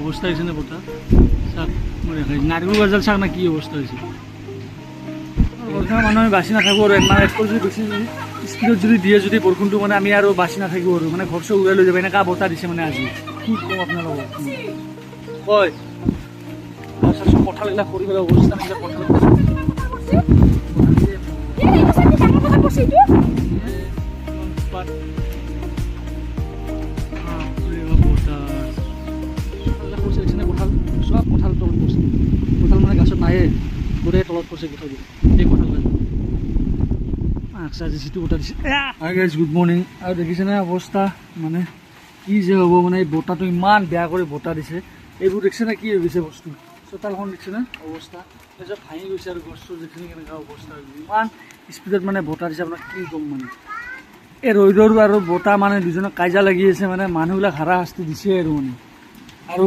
অবস্থা হয়েছে না বটা চাক মই দেখাই নাৰিকল গছডাল চাক না কি অৱস্থা হৈছে বৰ্তমান মানুহ আমি বাচি নাথাকোঁ আৰু একমাহ এক যদি বেছি স্পীডত যদি দিয়ে যদি বৰষুণটো মানে আমি আৰু বাচি নাথাকিব আৰু মানে ঘৰ চৰ উৰাই লৈ যাব এনেকুৱা বতাহ দিছে মানে আজি কি ক'ম আপোনালোকক হয় চাচোন কঁঠালবিলাক কৰি পেলাই অৱস্থা নাছিলে কঁঠাল কঁঠাল সব কঁঠাল তলত পড়ছে কঁঠাল মানে গাছত নায়ে গোটেই তলত পড়ছে কঁঠালবোৰ এই কঁঠাল আচ্ছা যিটো বতাহ দিছে হাই গাইজ গুড মৰ্ণিং আৰু দেখিছেনে অৱস্থা মানে কি যে হ'ব মানে এই বতাহটো ইমান বেয়া কৰি বতাহ দিছে এইবোৰ দেখিছেনে কি হৈ গৈছে বস্তু চোতালখন দেখিছেনে অৱস্থা তাৰপিছত ভাঙি গৈছে আৰু গছ চছ দেখিছেনে কেনেকুৱা অৱস্থা হৈ গৈছে ইমান স্পীডত মানে বতাহ দিছে আপোনাক কি ক'ম মানে এই ৰ'দৰ আৰু বতাহ মানে দুজনক কাজিয়া লাগি আছে মানে মানুহবিলাক হাৰাশাস্তি দিছে আৰু মানে আৰু